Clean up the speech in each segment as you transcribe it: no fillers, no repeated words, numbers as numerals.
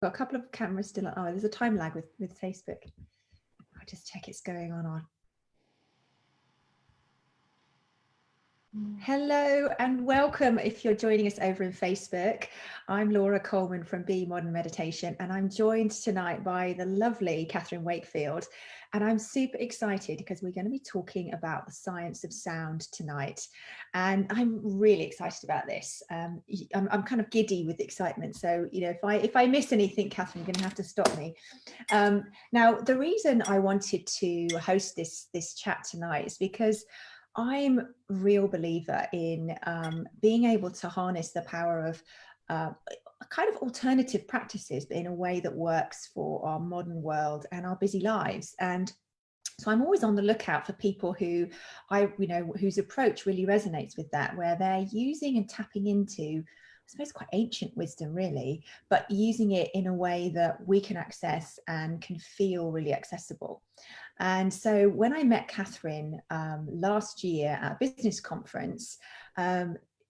Got a couple of cameras still on. Oh, there's a time lag with Facebook. I'll just check it's going on. Hello and welcome if you're joining us over in Facebook. I'm Laura Coleman from Be Modern Meditation, and I'm joined tonight by the lovely Kathryn Wakefield. And I'm super excited because we're going to be talking about the science of sound tonight. And I'm really excited about this. I'm kind of giddy with excitement. So, you know, if I miss anything, Kathryn, you're going to have to stop me. Now, the reason I wanted to host this chat tonight is because I'm a real believer in being able to harness the power of kind of alternative practices, but in a way that works for our modern world and our busy lives. And so I'm always on the lookout for people whose approach really resonates with that, where they're using and tapping into, I suppose, quite ancient wisdom, really, but using it in a way that we can access and can feel really accessible. And so when I met Kathryn last year at a business conference,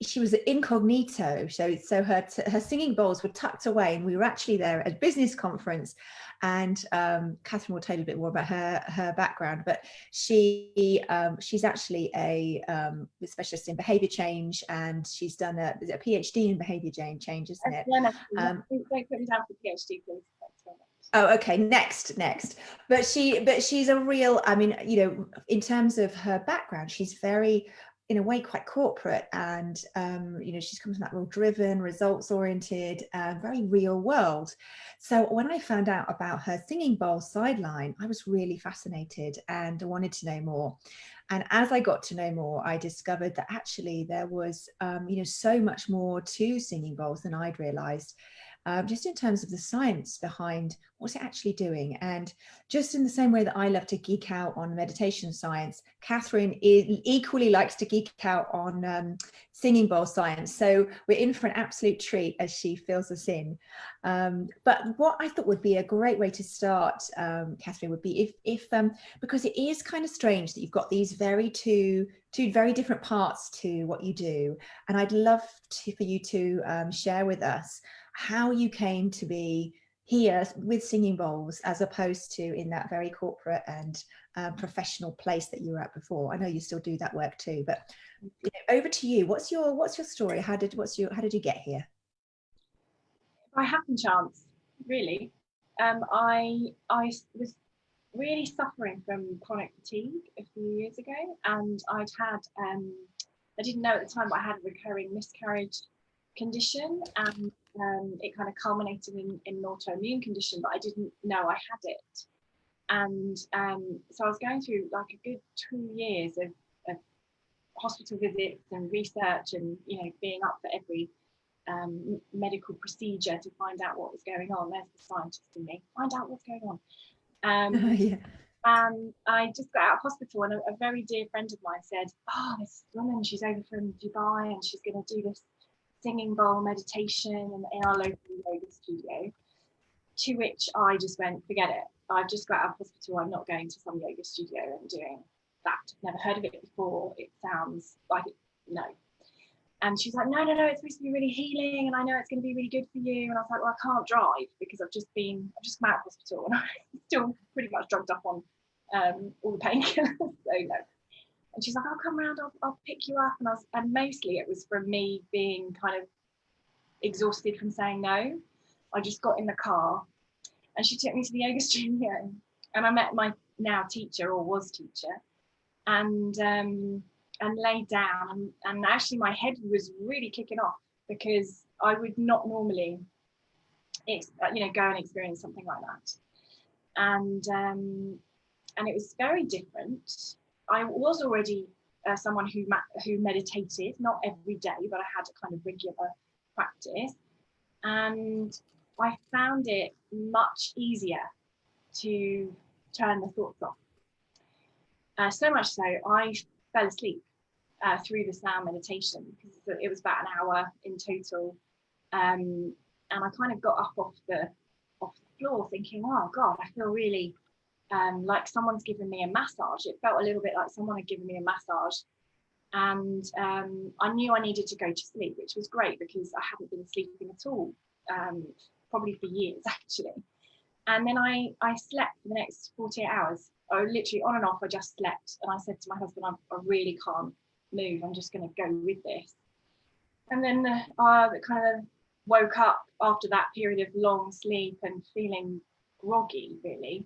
she was incognito, so her singing bowls were tucked away, and we were actually there at a business conference. And Kathryn will tell you a bit more about her background, but she's actually a specialist in behaviour change, and she's done a PhD in behaviour change, isn't it? Don't put me down for PhD, please. Oh, okay. Next. But she's a real, I mean, you know, in terms of her background, she's very, in a way, quite corporate, and you know, she's come from that real driven, results oriented, very real world. So when I found out about her singing bowl sideline, I was really fascinated and wanted to know more. And as I got to know more, I discovered that actually there was, you know, so much more to singing bowls than I'd realized. Just in terms of the science behind what's it actually doing. And just in the same way that I love to geek out on meditation science, Kathryn equally likes to geek out on singing bowl science. So we're in for an absolute treat as she fills us in. But what I thought would be a great way to start, Kathryn, would be if because it is kind of strange that you've got these two very different parts to what you do. And I'd love for you to share with us how you came to be here with singing bowls as opposed to in that very corporate and professional place that you were at before. I know you still do that work too, but you know, over to you. What's your story? How did you get here? By happen chance, really. I was really suffering from chronic fatigue a few years ago, and I didn't know at the time, but I had a recurring miscarriage condition, and it kind of culminated in an autoimmune condition, but I didn't know I had it. And so I was going through like a good 2 years of hospital visits and research, and you know, being up for every medical procedure to find out what was going on. There's the scientist in me. Find out what's going on. Yeah. And I just got out of hospital, and a very dear friend of mine said, "Oh, this woman, she's over from Dubai, and she's going to do this singing bowl meditation in our local yoga studio." To which I just went, forget it. I've just got out of hospital. I'm not going to some yoga studio and doing that. Never heard of it before. It sounds like it, no. And she's like, no, it's supposed to be really healing, and I know it's going to be really good for you. And I was like, well, I can't drive because I've just come out of hospital, and I'm still pretty much drugged up on all the painkillers. So no. And she's like, I'll come around, I'll pick you up. And mostly it was from me being kind of exhausted from saying no. I just got in the car, and she took me to the yoga studio, and I met my now teacher, or was teacher, and laid down, and actually my head was really kicking off, because I would not normally go and experience something like that. And it was very different. I was already someone who meditated, not every day, but I had a kind of regular practice, and I found it much easier to turn the thoughts off. So much so, I fell asleep through the sound meditation, because it was about an hour in total. And I kind of got up off the floor thinking, oh God, I feel really like someone's given me a massage. It felt a little bit like someone had given me a massage. And I knew I needed to go to sleep, which was great because I hadn't been sleeping at all probably for years actually. And then I slept for the next 48 hours. I literally on and off, I just slept. And I said to my husband, I really can't move. I'm just going to go with this. And then I kind of woke up after that period of long sleep and feeling groggy, really.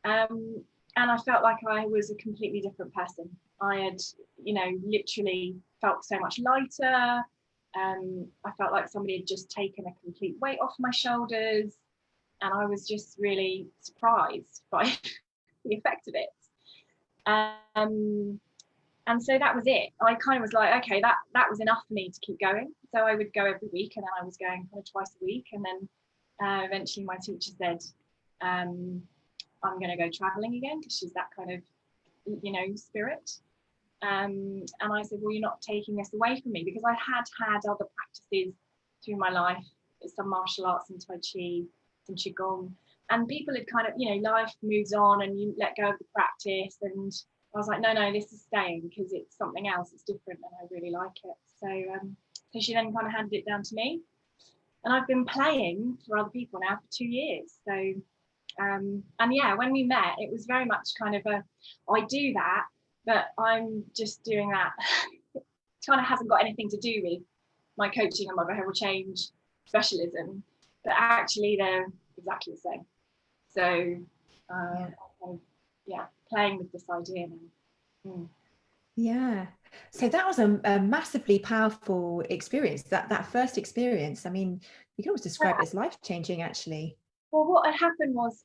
And I felt like I was a completely different person. I had, literally felt so much lighter. I felt like somebody had just taken a complete weight off my shoulders. And I was just really surprised by the effect of it. And so that was it. I kind of was like, okay, that was enough for me to keep going. So I would go every week, and then I was going kind of twice a week. And then eventually my teacher said, I'm going to go traveling again, because she's that kind of, spirit. And I said, well, you're not taking this away from me, because I had other practices through my life, some martial arts, some Tai Chi, some Qigong. And people had kind of, life moves on and you let go of the practice. And I was like, no, this is staying, because it's something else, it's different, and I really like it. So she then kind of handed it down to me. And I've been playing for other people now for 2 years. So, and yeah, when we met, it was very much kind of I do that, but I'm just doing that. It kind of hasn't got anything to do with my coaching and my behavioural change specialism, but actually they're exactly the same. So, playing with this idea now. Yeah. So that was a massively powerful experience, that first experience. I mean, you can almost describe it as life-changing, actually. Well, what had happened was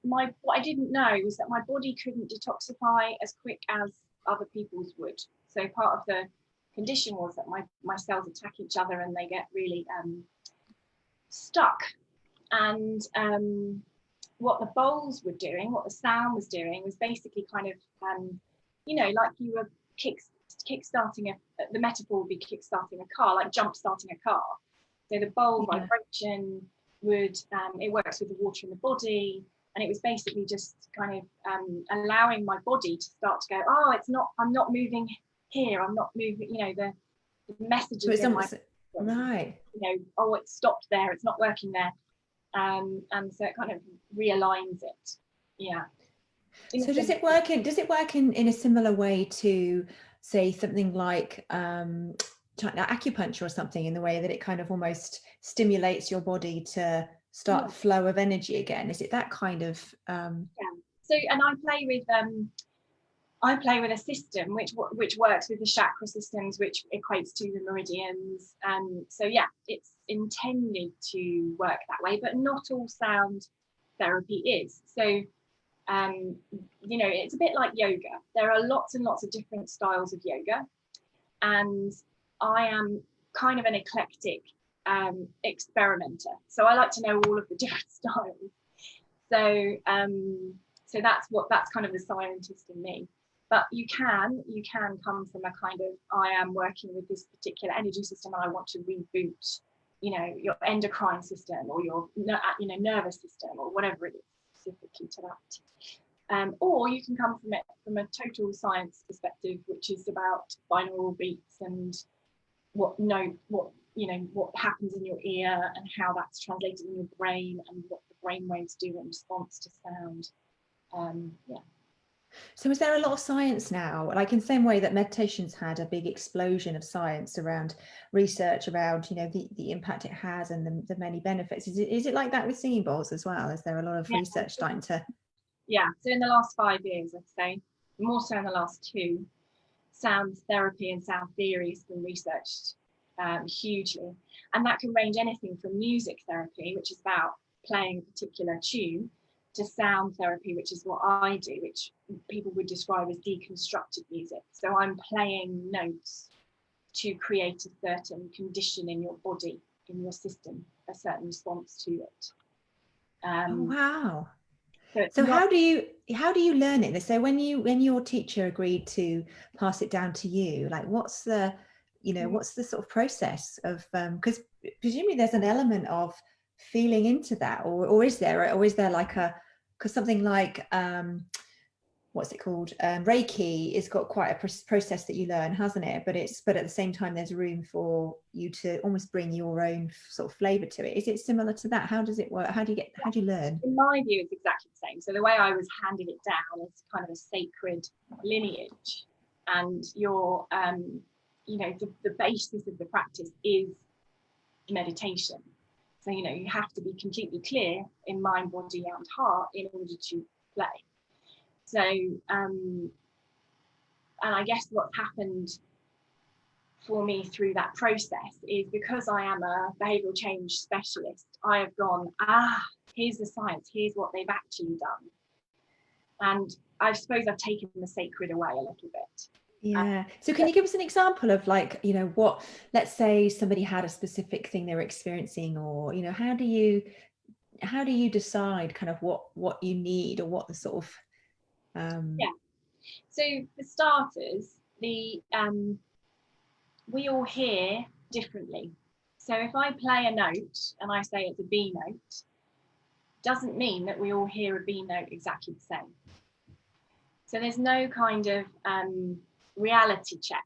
what I didn't know was that my body couldn't detoxify as quick as other people's would. So part of the condition was that my cells attack each other and they get really stuck. And what the bowls were doing, what the sound was doing, was basically kind of, like you were kickstarting the metaphor would be kickstarting a car, like jump starting a car. So the bowl vibration would, it works with the water in the body, and it was basically just kind of allowing my body to start to go, oh, I'm not moving here, I'm not moving, the messages so in my, right. Oh, it stopped there, it's not working there. And so it kind of realigns it. Yeah. So does it work in a similar way to, say, something like acupuncture or something, in the way that it kind of almost stimulates your body to start the flow of energy again? Is it that kind of Yeah. So, and I play with a system which works with the chakra systems, which equates to the meridians. So yeah, it's intended to work that way, but not all sound therapy is. So it's a bit like yoga. There are lots and lots of different styles of yoga, and I am kind of an eclectic experimenter. So I like to know all of the different styles. So that's kind of the scientist in me. But you can come from a kind of, I am working with this particular energy system and I want to reboot, your endocrine system or your nervous system or whatever it is specifically to that. Or you can come from it from a total science perspective, which is about binaural beats and what happens in your ear and how that's translated in your brain and what the brain waves do in response to sound. So is there a lot of science now, like in the same way that meditation's had a big explosion of science around research around, the impact it has and the many benefits? Is it like that with singing bowls as well? Is there a lot of research starting to? Yeah, so in the last 5 years, I'd say, more so in the last 2, sound therapy and sound theory has been researched hugely. And that can range anything from music therapy, which is about playing a particular tune, to sound therapy, which is what I do, which people would describe as deconstructed music. So I'm playing notes to create a certain condition in your body, in your system, a certain response to it. Oh, wow. So how do you learn it? So when your teacher agreed to pass it down to you, like what's the sort of process of, because presumably there's an element of feeling into that, or is there like because something like what's it called, Reiki has got quite a process that you learn, hasn't it? But at the same time there's room for you to almost bring your own sort of flavor to it. Is it similar to that? How does it work? How do you learn? In my view, it's exactly the same. So the way I was handed it down is kind of a sacred lineage, and your you know, the basis of the practice is meditation. So, you know, you have to be completely clear in mind, body and heart in order to play. So and I guess what's happened for me through that process is, because I am a behavioural change specialist, I have gone, here's the science, here's what they've actually done. And I suppose I've taken the sacred away a little bit. Yeah. So can you give us an example of, like, you know, what, let's say somebody had a specific thing they were experiencing, or, you know, how do you decide kind of what you need, or what the sort of Yeah. So for starters, we all hear differently. So if I play a note and I say it's a B note, doesn't mean that we all hear a B note exactly the same. So there's no kind of reality check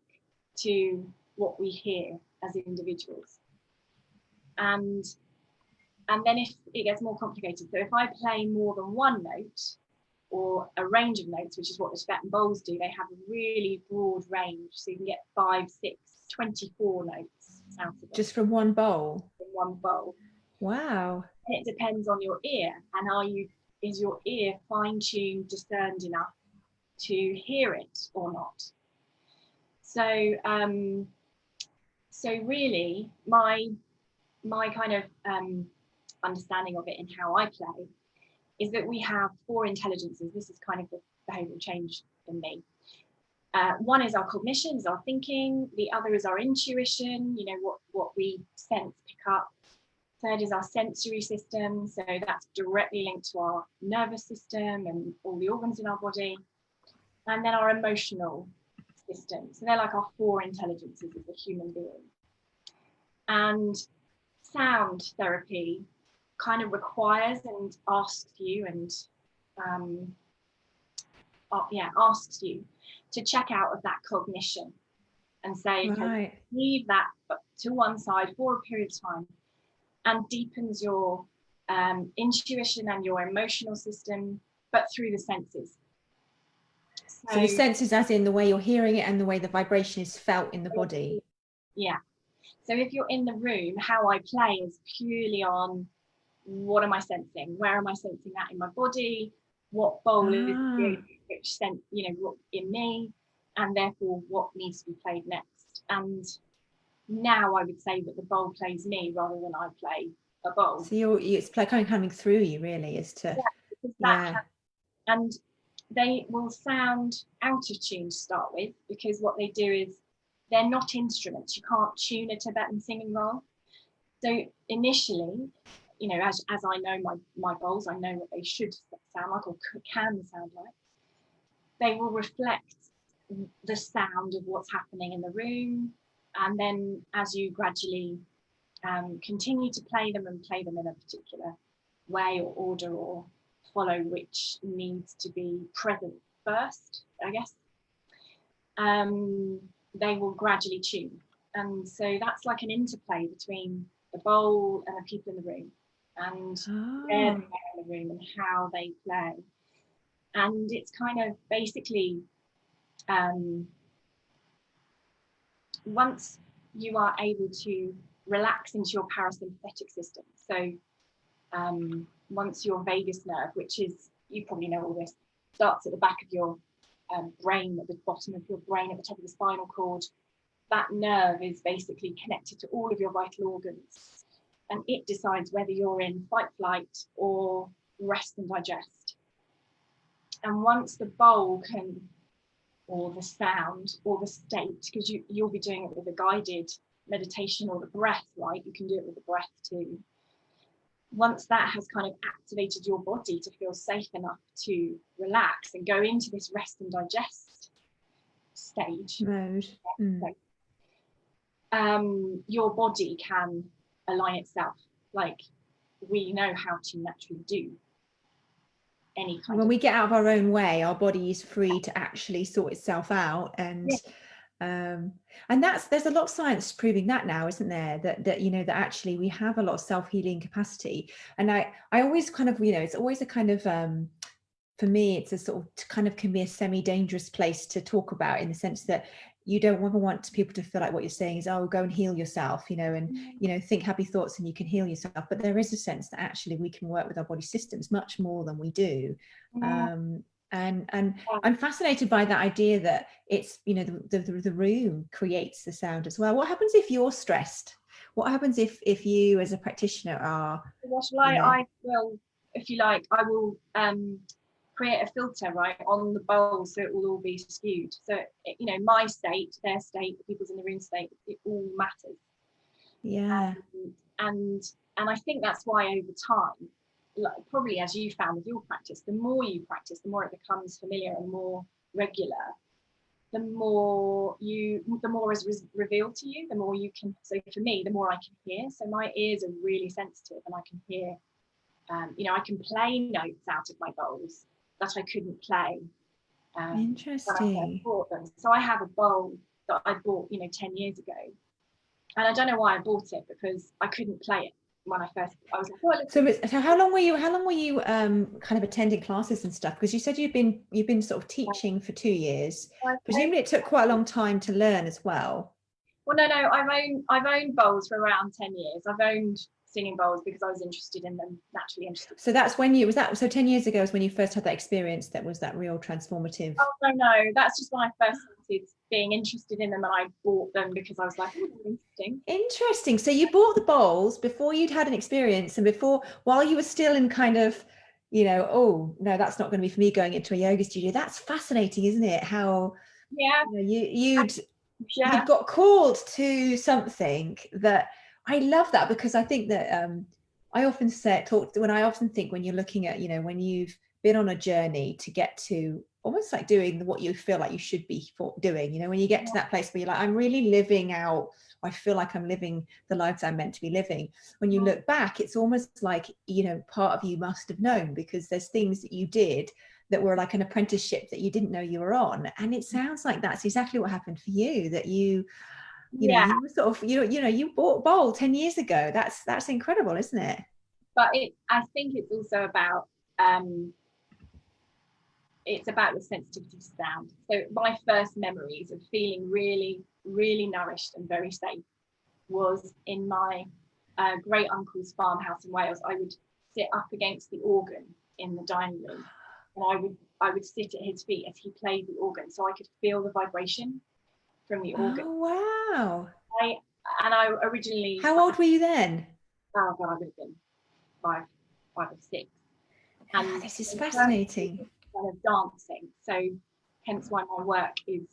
to what we hear as individuals. And then if it gets more complicated, so if I play more than one note or a range of notes, which is what the Tibetan bowls do, they have a really broad range. So you can get 5, 6, 24 notes out of it. Just from one bowl? From one bowl. Wow. And it depends on your ear, and is your ear fine-tuned, discerned enough to hear it or not? So so really my kind of understanding of it and how I play is that we have 4 intelligences. This is kind of the behavioural change in me. One is our cognition, is our thinking. The other is our intuition, you know, what we sense, pick up. Third is our sensory system. So that's directly linked to our nervous system and all the organs in our body. And then our emotional system. So they're like our 4 intelligences as a human being. And sound therapy kind of requires and asks you asks you to check out of that cognition and say, okay, leave that to one side for a period of time, and deepens your intuition and your emotional system, but through the senses. So the senses, as in the way you're hearing it and the way the vibration is felt in the body. Yeah. So if you're in the room, how I play is purely on, what am I sensing? Where am I sensing that in my body? What bowl is which sense, you know, what in me, and therefore what needs to be played next. And now I would say that the bowl plays me rather than I play a bowl. So it's kind of coming through you, really, is to and they will sound out of tune to start with, because what they do is they're not instruments. You can't tune a Tibetan singing bowl. So initially, you know, as I know my bowls, I know what they should sound like, or can sound like. They will reflect the sound of what's happening in the room, and then as you gradually continue to play them in a particular way or order, or follow which needs to be present first, I guess, they will gradually tune. And so that's like an interplay between the bowl and the people in the room, and where they are in the room and how they play. And it's kind of basically, once you are able to relax into your parasympathetic system, so once your vagus nerve, which is, you probably know all this, starts at the back of your brain, at the bottom of your brain, at the top of the spinal cord, that nerve is basically connected to all of your vital organs, and it decides whether you're in fight, flight, or rest and digest. And once the bowl can, or the sound, or the state, because you'll be doing it with a guided meditation, or the breath, right? You can do it with the breath too. Once that has kind of activated your body to feel safe enough to relax and go into this rest and digest stage mode, your body can align itself, like we know how to naturally do. any kind when of. we get out of our own way, our body is free to actually sort itself out. And there's a lot of science proving that now, isn't there, that you know, that actually we have a lot of self-healing capacity. And I always kind of, you know, it's always a kind of for me, it's a sort of kind of can be a semi-dangerous place to talk about, in the sense that you don't ever want people to feel like what you're saying is, oh, go and heal yourself, you know, and, you know, think happy thoughts and you can heal yourself. But there is a sense that actually we can work with our body systems much more than we do. And I'm fascinated by that idea that it's, you know, the room creates the sound as well. What happens if you're stressed? What happens if you as a practitioner are, I will, if you like, I will create a filter, right, on the bowl, so it will all be skewed. So, you know, my state, their state, the people's in the room state, it all matters. yeah. And I think that's why over time, like, probably as you found with your practice, the more you practice, the more it becomes familiar and more regular. The more is revealed to you, the more you can. So for me, the more I can hear. So my ears are really sensitive, and I can hear. You know, I can play notes out of my bowls that I couldn't play when I Interesting. first bought them. So I have a bowl that I bought, you know, 10 years ago, and I don't know why I bought it, because I couldn't play it when I first. I was like, oh, So how long were you kind of attending classes and stuff? Because you said you've been sort of teaching for 2 years. Presumably it took quite a long time to learn as well. Well, no, I've owned bowls for around 10 years. I've owned singing bowls because I was interested in them, naturally interested. So that's when so 10 years ago was when you first had that experience, that was that real transformative. Oh, no, that's just when I first started being interested in them, and I bought them because I was like, oh, interesting. Interesting. So you bought the bowls before you'd had an experience, and while you were still in kind of, you know, oh no, that's not going to be for me, going into a yoga studio. That's fascinating, isn't it? How, yeah, you know, you'd got called to something that, I love that, because I think that I often think when you're looking at, you know, when you've been on a journey to get to almost like doing what you feel like you should be doing, you know, when you get to that place where you're like, I'm really living out, I feel like I'm living the lives I'm meant to be living. When you look back, it's almost like, you know, part of you must have known, because there's things that you did that were like an apprenticeship that you didn't know you were on. And it sounds like that's exactly what happened for you, that you know, you were sort of, you know, you bought bowl 10 years ago. That's incredible, isn't it? But I think it's also about the sensitivity to sound. So my first memories of feeling really, really nourished and very safe was in my great uncle's farmhouse in Wales. I would sit up against the organ in the dining room, and I would sit at his feet as he played the organ, so I could feel the vibration from the organ. Oh wow! I originally. How old were you then? Oh God, I would have been five or six. And this is fascinating. Kind of dancing, so hence why my work is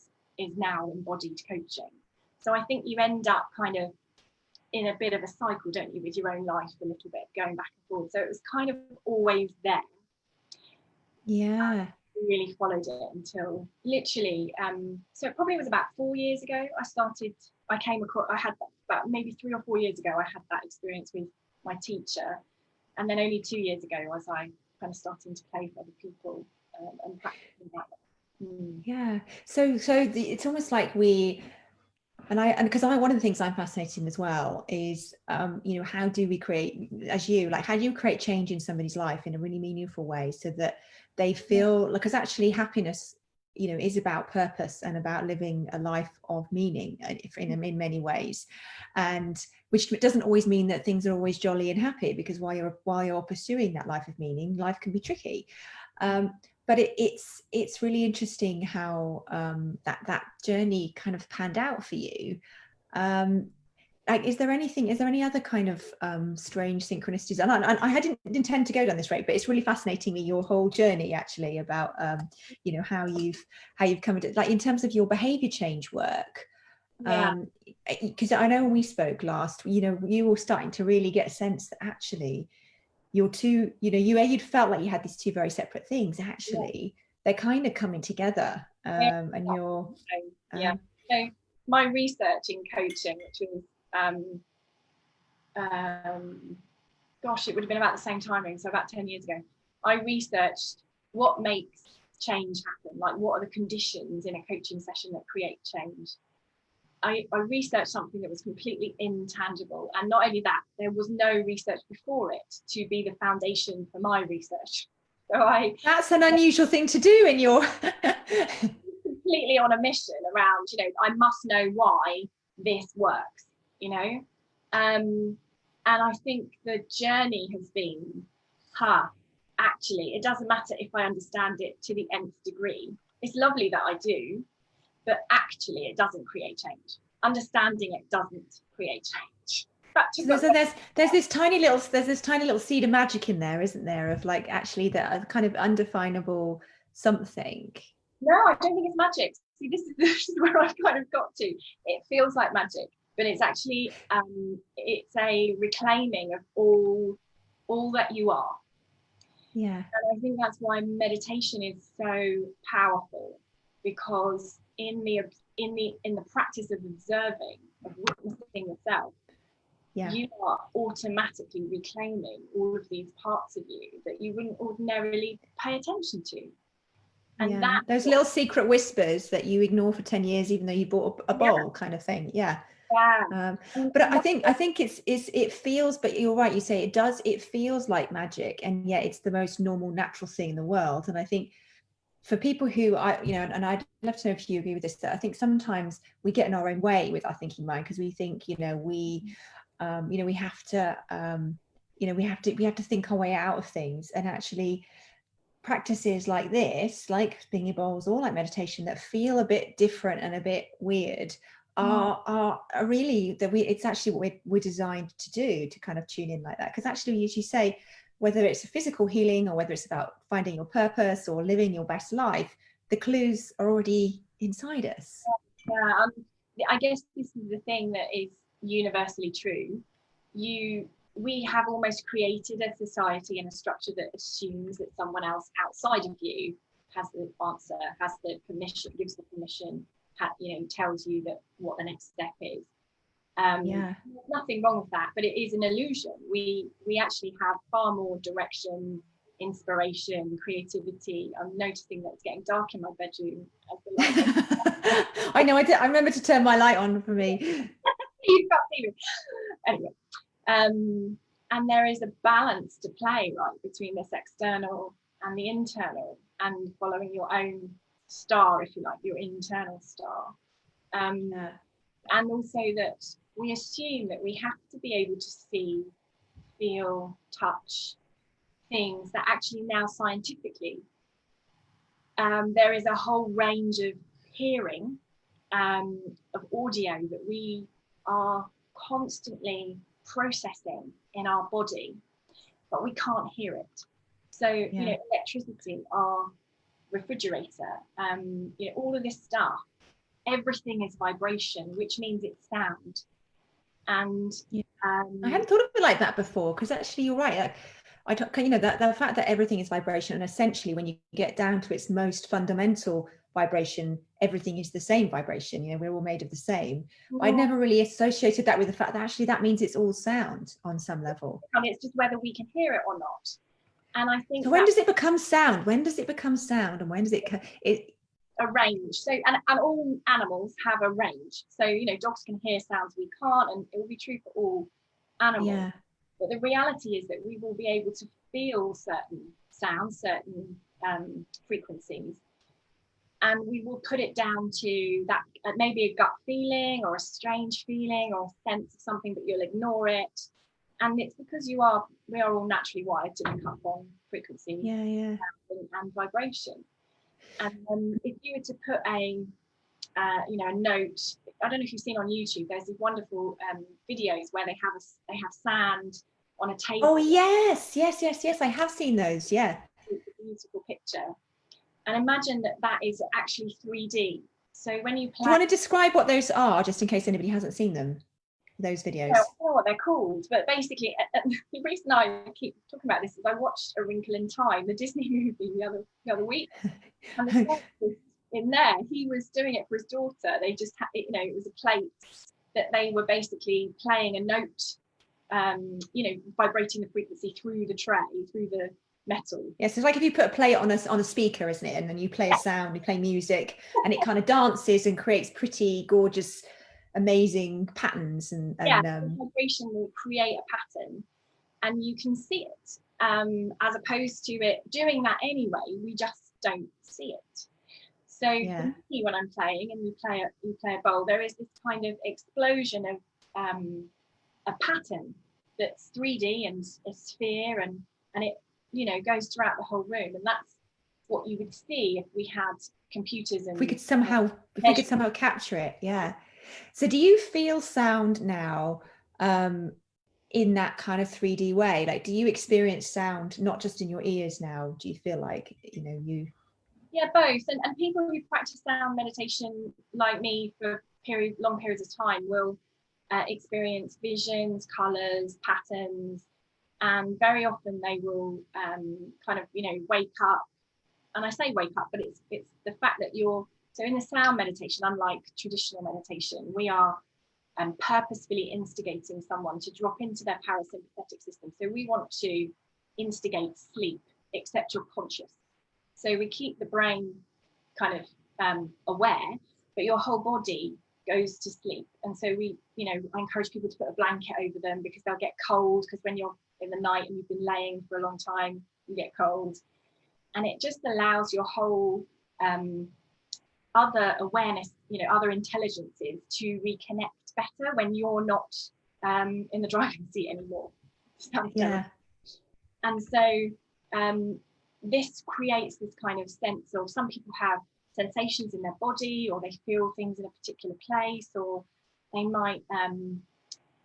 now embodied coaching. So I think you end up kind of in a bit of a cycle, don't you, with your own life, a little bit going back and forth. So it was kind of always there. Yeah. I really followed it until literally, so it probably was about 4 years ago. I came across, I had about maybe 3 or 4 years ago, I had that experience with my teacher. And then only 2 years ago was I kind of starting to play for other people and practicing that. Yeah. So it's almost like because one of the things I'm fascinated in as well is, you know, how do we create, as you, like, how do you create change in somebody's life in a really meaningful way, so that they feel like, because actually happiness, you know, is about purpose and about living a life of meaning in many ways, and which doesn't always mean that things are always jolly and happy, because while you're pursuing that life of meaning, life can be tricky. But it's really interesting how that journey kind of panned out for you. Like, is there any other kind of strange synchronicities? And I didn't intend to go down this road, but it's really fascinating me, your whole journey actually, about you know, how you've come into, like, in terms of your behavior change work. Because I know when we spoke last, you know, you were starting to really get a sense that actually you're two, you know, you'd felt like you had these two very separate things. Actually, they're kind of coming together. And you're so my research in coaching, which was gosh, it would have been about the same timing, so about 10 years ago, I researched what makes change happen? Like, what are the conditions in a coaching session that create change? I researched something that was completely intangible, and not only that, there was no research before it to be the foundation for my research. So that's an unusual thing to do in your completely on a mission around, I must know why this works, and I think the journey has been, actually, it doesn't matter if I understand it to the nth degree. It's lovely that I do, but actually it doesn't create change. Understanding it doesn't create change. So there's this tiny little seed of magic in there, isn't there, of like actually the kind of undefinable something. No, I don't think it's magic. See, this is where I've kind of got to. It feels like magic, but it's actually it's a reclaiming of all that you are. Yeah. And I think that's why meditation is so powerful, because in the practice of observing, of witnessing yourself, you are automatically reclaiming all of these parts of you that you wouldn't ordinarily pay attention to. And those little secret whispers that you ignore for 10 years, even though you bought a bowl, kind of thing. But I think it feels, but you're right, you say it feels like magic, and yet it's the most normal, natural thing in the world. And I think for people who and I'd love to know if you agree with this, that I think sometimes we get in our own way with our thinking mind, because we think we have to think our way out of things. And actually practices like this, like singing bowls or like meditation, that feel a bit different and a bit weird are really it's actually what we're designed to do, to kind of tune in like that. Because actually, as you say, whether it's a physical healing or whether it's about finding your purpose or living your best life, the clues are already inside us. I guess this is the thing that is universally true. We have almost created a society and a structure that assumes that someone else outside of you has the answer, has the permission, gives the permission, tells you that what the next step is. There's nothing wrong with that, but it is an illusion. We actually have far more direction, inspiration, creativity. I'm noticing that it's getting dark in my bedroom as the light. I know. I remember to turn my light on for me. You can't see me. Anyway. And there is a balance to play, right, between this external and the internal, and following your own star, if you like, your internal star. And also that we assume that we have to be able to see, feel, touch things that actually now scientifically there is a whole range of hearing, of audio that we are constantly processing in our body, but we can't hear it. So electricity, our refrigerator, all of this stuff, everything is vibration, which means it's sound. And I hadn't thought of it like that before, because actually you're right. That the fact that everything is vibration, and essentially when you get down to its most fundamental vibration, everything is the same vibration. We're all made of the same. I'd never really associated that with the fact that actually that means it's all sound on some level. And it's just whether we can hear it or not. And I think, so when does it become sound? When does it become sound, and when does it a range? So and all animals have a range. So dogs can hear sounds we can't, and it will be true for all animals. But the reality is that we will be able to feel certain sounds, certain frequencies, and we will put it down to that, maybe a gut feeling or a strange feeling or a sense of something, but you'll ignore it. And it's because we are all naturally wired to pick up on frequency and vibration. And if you were to put a note, I don't know if you've seen on YouTube, there's these wonderful videos where they have sand on a table. Oh yes, I have seen those. Yeah, it's a beautiful picture. And imagine that is actually 3D. So when you play, do you want to describe what those are, just in case anybody hasn't seen them, those videos? I don't know what they're called, but basically the reason I keep talking about this is I watched A Wrinkle in Time, the Disney movie, the other week, and the was in there, he was doing it for his daughter. They just had, it was a plate that they were basically playing a note, vibrating the frequency through the tray, through the metal. Yes, it's like if you put a play on a speaker, isn't it? And then you play a sound, you play music, and it kind of dances and creates pretty gorgeous, amazing patterns. And The vibration will create a pattern, and you can see it. As opposed to it doing that anyway, we just don't see it. So for me, when I'm playing and you play a bowl, there is this kind of explosion of a pattern that's 3D and a sphere, and it, you know, goes throughout the whole room, and that's what you would see if we had computers and if we could somehow capture it. Yeah. So do you feel sound now in that kind of 3D way? Like, do you experience sound not just in your ears now? Do you feel like, you know, you... Yeah, both. And people who practice sound meditation like me for long periods of time will experience visions, colours, patterns, and very often they will kind of, you know, wake up. And I say wake up, but it's the fact that so in the sound meditation, unlike traditional meditation, we are purposefully instigating someone to drop into their parasympathetic system. So we want to instigate sleep, except you're conscious. So we keep the brain kind of aware, but your whole body goes to sleep. And so we, you know, I encourage people to put a blanket over them, because they'll get cold, because when you're in the night and you've been laying for a long time, you get cold. And it just allows your whole other awareness, you know, other intelligences to reconnect better when you're not in the driving seat anymore. Yeah. And so this creates this kind of sense of, some people have sensations in their body, or they feel things in a particular place, or they might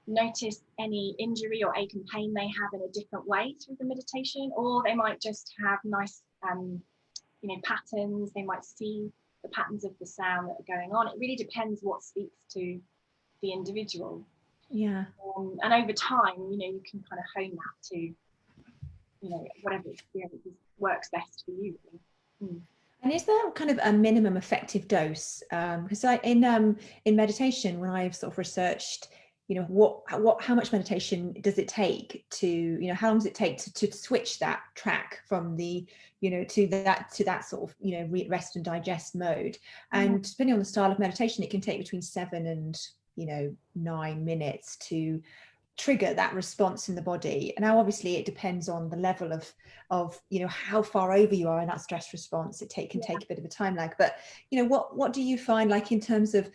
notice any injury or ache and pain they have in a different way through the meditation, or they might just have nice you know, patterns. They might see the patterns of the sound that are going on. It really depends what speaks to the individual. Yeah. And over time, you know, you can kind of hone that to, you know, whatever experience works best for you. And is there kind of a minimum effective dose? Because in meditation, when I've sort of researched, you know, how much meditation does it take to, you know, how long does it take to switch that track from the, you know, to that sort of, you know, rest and digest mode? And depending on the style of meditation, it can take between 7 and, you know, 9 minutes to trigger that response in the body. And now obviously it depends on the level of you know, how far over you are in that stress response. It can take a bit of a time lag, but you know, what do you find, like, in terms of,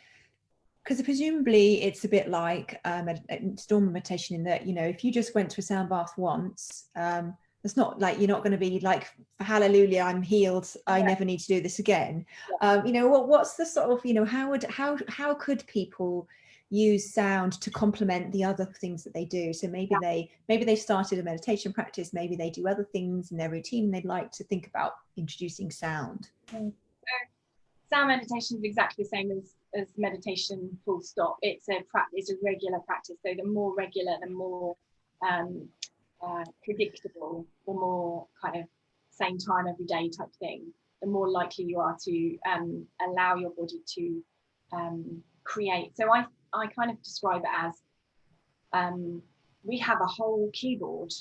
because presumably it's a bit like normal meditation, in that, you know, if you just went to a sound bath once, it's not like you're not going to be like, hallelujah, I'm healed, I never need to do this again. You know, what's the sort of, you know, how could people use sound to complement the other things that they do? So maybe they started a meditation practice, maybe they do other things in their routine, they'd like to think about introducing sound. So sound meditation is exactly the same as meditation, full stop. It's a regular practice. So the more regular, the more predictable, the more kind of same time every day type thing, the more likely you are to allow your body to create. So I kind of describe it as we have a whole keyboard,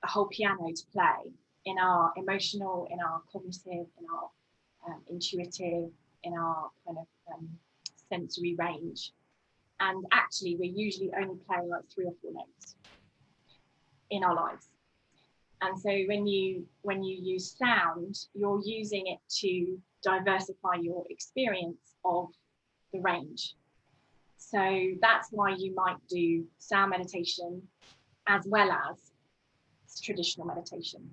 a whole piano to play in our emotional, in our cognitive, in our intuitive, in our kind of sensory range. And actually, we're usually only playing like 3 or 4 notes in our lives. And so when you use sound, you're using it to diversify your experience of the range. So that's why you might do sound meditation as well as traditional meditation.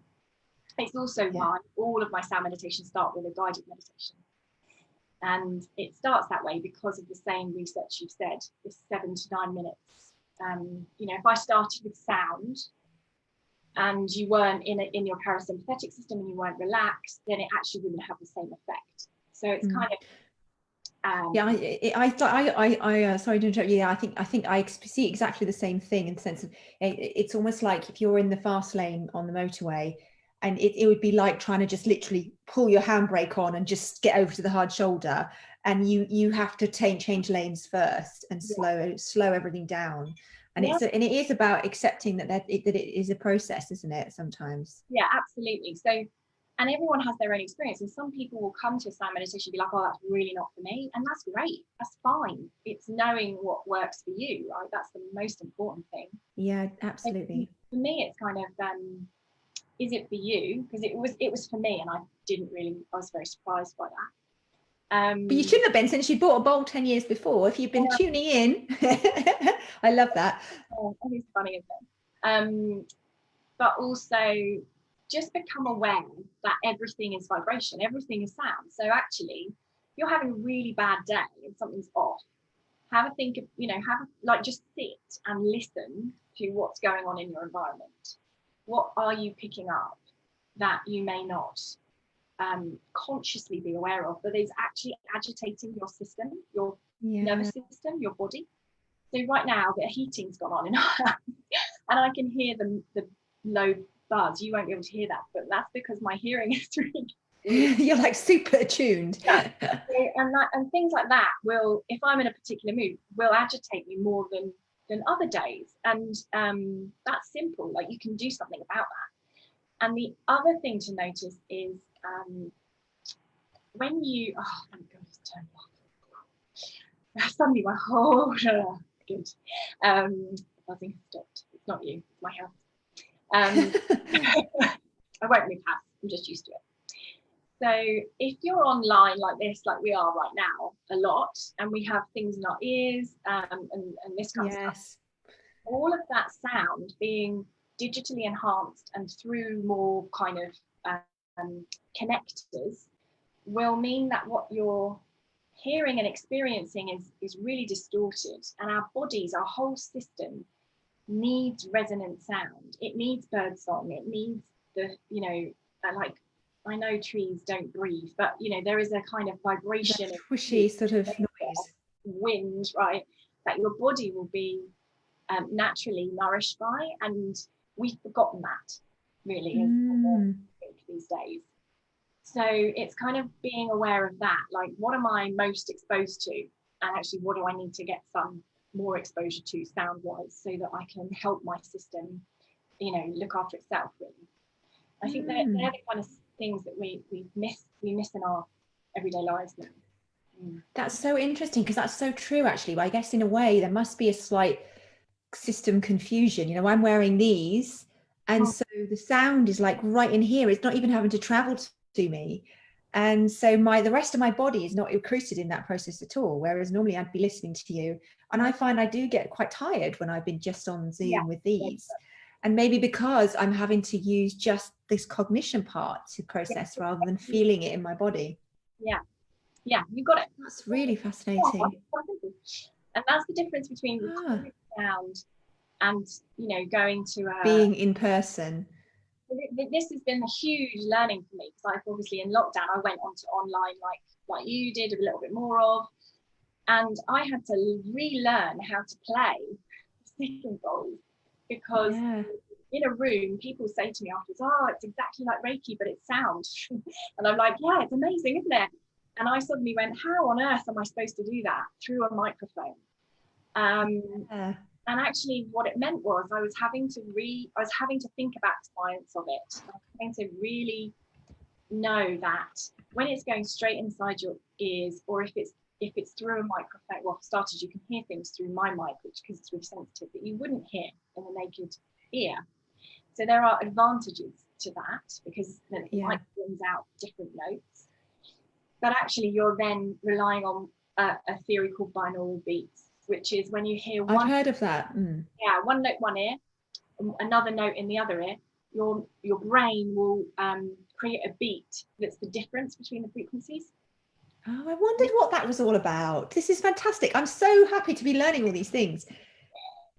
It's also why all of my sound meditations start with a guided meditation. And it starts that way because of the same research you've said, this 7 to 9 minutes. You know, if I started with sound and you weren't in your parasympathetic system and you weren't relaxed, then it actually wouldn't have the same effect. So it's kind of sorry to interrupt. Yeah, I think I see exactly the same thing, in the sense of it's almost like if you're in the fast lane on the motorway, and it would be like trying to just literally pull your handbrake on and just get over to the hard shoulder, and you have to change lanes first and slow everything down. And it is about accepting that it is a process, isn't it, sometimes? Yeah, absolutely. So, and everyone has their own experience, and some people will come to a sound meditation and be like, oh, that's really not for me, and that's great, that's fine. It's knowing what works for you, right? That's the most important thing. Yeah, absolutely. For me, it's kind of is it for you? Because it was for me, and I was very surprised by that. But you shouldn't have been, since you bought a bowl 10 years before. If you've been tuning in, I love that. Oh, it's funny, isn't it? But also just become aware that everything is vibration, everything is sound. So actually, if you're having a really bad day and something's off, have a think of, just sit and listen to what's going on in your environment. What are you picking up that you may not consciously be aware of, but is actually agitating your system, your nervous system, your body? So right now, a bit of heating's gone on in our house, and I can hear the low buzz. You won't be able to hear that, but that's because my hearing is really you're like super attuned. Yeah. And things like that will, if I'm in a particular mood, will agitate me more than other days. And that's simple, like you can do something about that. And the other thing to notice is when you, oh my God, it's turned off. Suddenly my whole good. Buzzing has stopped. It's not you, it's my house. I won't move house, I'm just used to it. So if you're online like this, like we are right now, a lot, and we have things in our ears and this kind of stuff, all of that sound being digitally enhanced and through more kind of connectors will mean that what you're hearing and experiencing is really distorted, and our bodies, our whole system needs resonant sound. It needs birdsong, it needs the, like, I know trees don't breathe, but there is a kind of vibration, a squishy sort of noise, wind, right, that your body will be naturally nourished by, and we've forgotten that really these days. So it's kind of being aware of that, like what am I most exposed to, and actually what do I need to get some more exposure to sound wise, so that I can help my system look after itself, really. I think they're the kind of things that we miss in our everyday lives now. That's so interesting, because that's so true, actually. But I guess in a way there must be a slight system confusion. I'm wearing these, and so the sound is like right in here. It's not even having to travel to me, and so the rest of my body is not included in that process at all, whereas normally I'd be listening to you, and I find I do get quite tired when I've been just on Zoom with these. And maybe because I'm having to use just this cognition part to process rather than feeling it in my body. Yeah, you got it. That's really fascinating. And that's the difference between recording sound and going to being in person. This has been a huge learning for me, because obviously in lockdown I went onto online like you did a little bit more of, and I had to relearn how to play singing bowls, because in a room people say to me afterwards, oh, it's exactly like Reiki, but it's sound. And I'm like, yeah, it's amazing, isn't it? And I suddenly went, how on earth am I supposed to do that through a microphone? And actually what it meant was I was having to think about science of it. I was having to really know that when it's going straight inside your ears, or if it's through a microphone, well, for starters, you can hear things through my mic, because it's really sensitive, that you wouldn't hear in the naked ear. So there are advantages to that, because the mic brings out different notes. But actually you're then relying on a theory called binaural beats, which is when you hear one. I've heard of that. Yeah, one note one ear, another note in the other ear. Your brain will create a beat that's the difference between the frequencies. Oh, I wondered what that was all about. This is fantastic. I'm so happy to be learning all these things.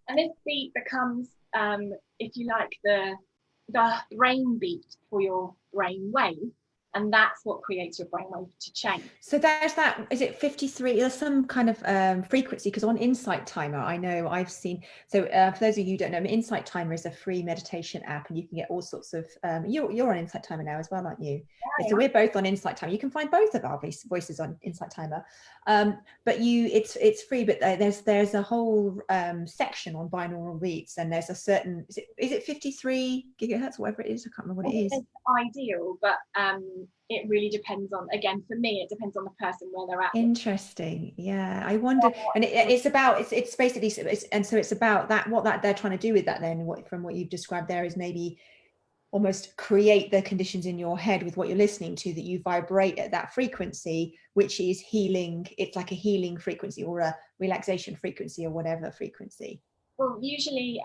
And this beat becomes, if you like, the brain beat for your brain wave. And that's what creates your brainwave to change. So there's that, is it 53? There's some kind of frequency, because on Insight Timer, I know I've seen, so for those of you who don't know, Insight Timer is a free meditation app, and you can get all sorts of, you're on Insight Timer now as well, aren't you? Yeah, so we're both on Insight Timer. You can find both of our voices on Insight Timer. But it's free, but there's a whole section on binaural beats, and there's a certain, is it 53 gigahertz, whatever it is? I can't remember what it is. It's ideal, but it really depends on, again, for me, it depends on the person where they're at. Interesting. Yeah, I wonder, and it's about, it's basically, and so it's about that, what that they're trying to do with that then, from what you've described there, is maybe almost create the conditions in your head with what you're listening to, that you vibrate at that frequency, which is healing. It's like a healing frequency, or a relaxation frequency, or whatever frequency. Well, usually,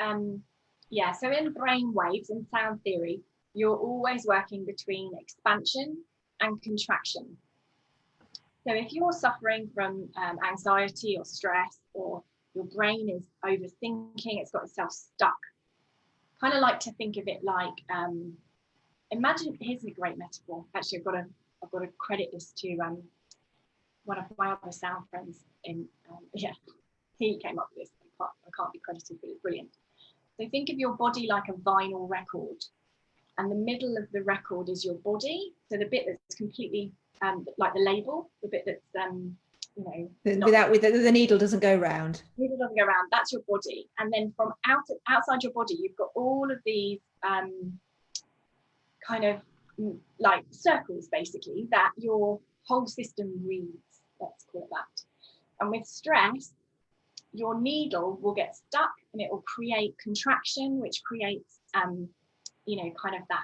yeah, so in brain waves, in sound theory, you're always working between expansion and contraction. So if you're suffering from anxiety or stress, or your brain is overthinking, it's got itself stuck, kind of like to think of it like, imagine, here's a great metaphor. Actually, I've got to credit this to one of my other sound friends. Yeah, he came up with this. I can't be credited, but it's brilliant. So think of your body like a vinyl record, and the middle of the record is your body. So the bit that's completely like the label, the bit that's you know, with the needle doesn't go round. Needle doesn't go round. That's your body, and then from outside your body, you've got all of these kind of like circles, basically, that your whole system reads. Let's call it that. And with stress, your needle will get stuck, and it will create contraction, which creates you know, kind of that.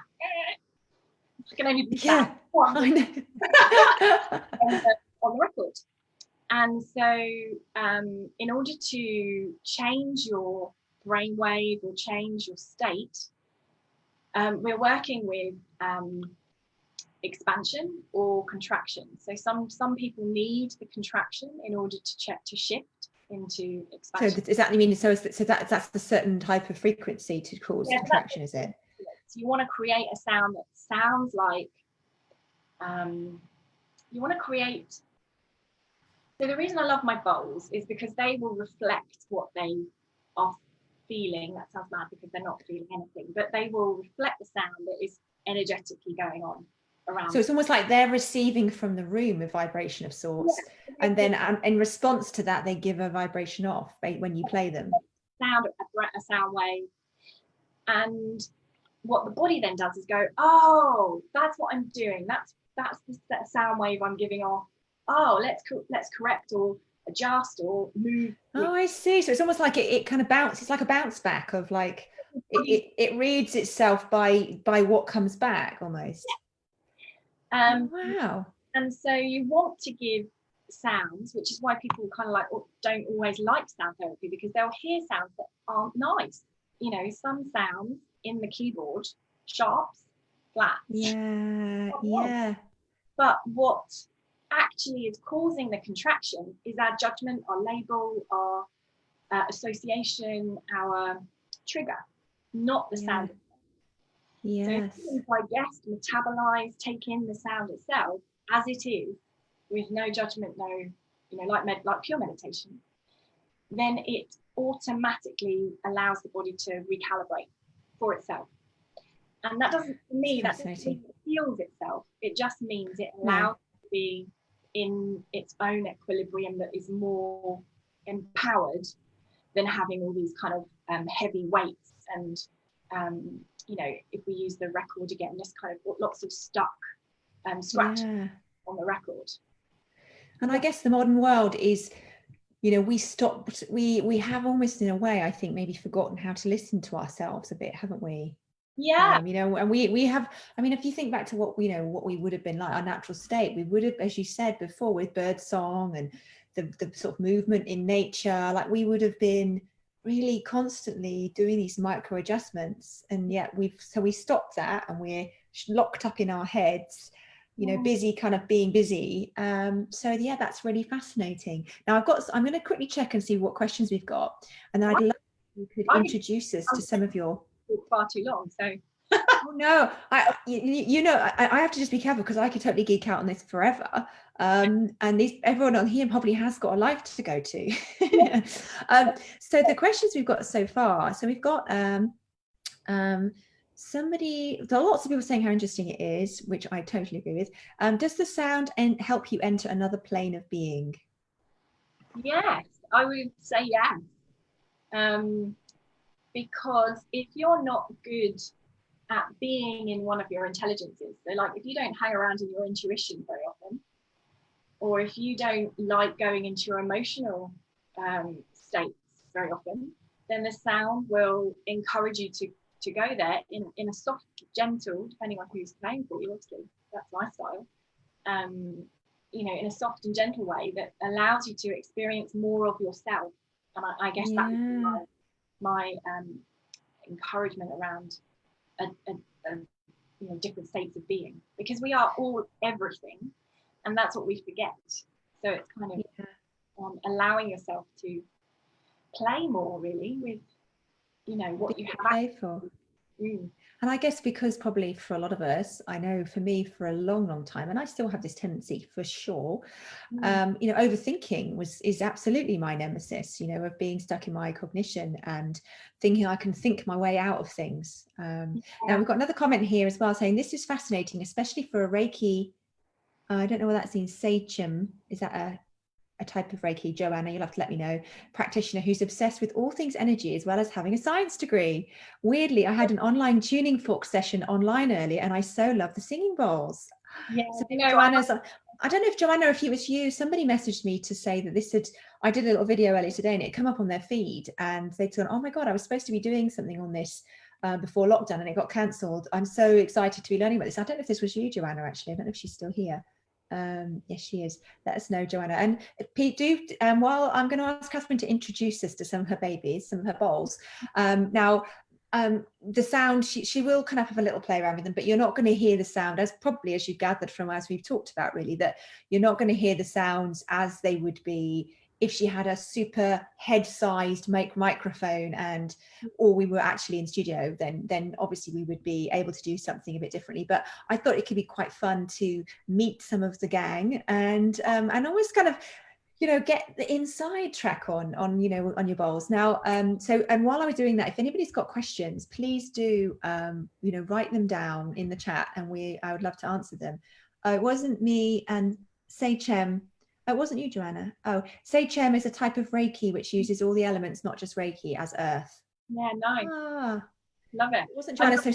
I can only do that on the record. And so in order to change your brainwave or change your state, we're working with expansion or contraction. So some people need the contraction in order to shift into expansion. So does that mean, so that's the certain type of frequency to cause contraction, is it? So you want to create a sound that sounds like, you want to create. So the reason I love my bowls is because they will reflect what they are feeling. That sounds mad because they're not feeling anything, but they will reflect the sound that is energetically going on around. So it's almost like they're receiving from the room a vibration of sorts, and then in response to that, they give a vibration off when you play them. A sound wave. And what the body then does is go, oh, that's what I'm doing. That's the sound wave I'm giving off. Oh, let's correct or adjust or move. Oh, I see. So it's almost like it kind of bounces. It's like a bounce back of like, it reads itself by what comes back almost. Wow. And so you want to give sounds, which is why people kind of like don't always like sound therapy, because they'll hear sounds that aren't nice. You know, some sounds in the keyboard, sharps, flats. Yeah. But what actually is causing the contraction is our judgment, our label, our association, our trigger, not the sound. Yes. So if you digest, metabolize, take in the sound itself as it is, with no judgment, no, you know, like pure meditation, then it automatically allows the body to recalibrate for itself. And that doesn't, for me, that doesn't mean it heals itself. It just means it allows it to be in its own equilibrium that is more empowered than having all these kind of heavy weights. And, you know, if we use the record again, this kind of lots of stuck scratch on the record. And I guess the modern world is, you know, we have almost in a way, I think, maybe forgotten how to listen to ourselves a bit, haven't we? Yeah. You know, and we have, I mean, if you think back to what we would have been like, our natural state, we would have, as you said before, with bird song and the sort of movement in nature, like we would have been really constantly doing these micro adjustments, and yet we stopped that, and we're locked up in our heads, you know, busy, kind of being busy. So yeah, that's really fascinating. Now I'm going to quickly check and see what questions we've got, and I'd love if you could introduce us to some of your. Far too long, so Oh no, I have to just be careful because I could totally geek out on this forever. And everyone on here probably has got a life to go to. So the questions we've got so far. So we've got somebody. There are lots of people saying how interesting it is, which I totally agree with. Does the sound help you enter another plane of being? Yes, I would say yes. Because if you're not good at being in one of your intelligences, so like if you don't hang around in your intuition very often, or if you don't like going into your emotional states very often, then the sound will encourage you to go there in a soft, gentle, depending on who's playing for you, obviously, that's my style, in a soft and gentle way that allows you to experience more of yourself. And I guess that would be my encouragement around a different states of being, because we are all everything, and that's what we forget. So it's kind of allowing yourself to play more, really, with what you have playful. And I guess because probably for a lot of us, I know for me for a long time, and I still have this tendency for sure, overthinking is absolutely my nemesis, of being stuck in my cognition and thinking I can think my way out of things. Now we've got another comment here as well saying this is fascinating, especially for a Reiki. I don't know what that means. Seichim, is that a type of Reiki? Joanna, you'll have to let me know. Practitioner who's obsessed with all things energy as well as having a science degree. Weirdly, I had an online tuning fork session online earlier and I so love the singing bowls. Yeah, so Joanna's, I don't know if Joanna, if it was you, somebody messaged me to say that I did a little video earlier today and it come up on their feed and they'd gone, oh my God, I was supposed to be doing something on this before lockdown and it got cancelled. I'm so excited to be learning about this. I don't know if this was you, Joanna, actually. I don't know if she's still here. Yes, she is. Let us know, Joanna. And Pete, while I'm going to ask Kathryn to introduce us to some of her babies, some of her bowls. Now, the sound, she will kind of have a little play around with them, but you're not going to hear the sound as you've gathered from as we've talked about, really, that you're not going to hear the sounds as they would be if she had a super head-sized microphone or we were actually in studio, then obviously we would be able to do something a bit differently. But I thought it could be quite fun to meet some of the gang and always kind of get the inside track on your bowls now. So while I was doing that, if anybody's got questions, please do write them down in the chat and I would love to answer them. It wasn't me and Seichem. It wasn't you, Joanna. Oh, Seichem is a type of Reiki which uses all the elements, not just Reiki, as earth. Yeah, nice. Love it. It wasn't Joanna. So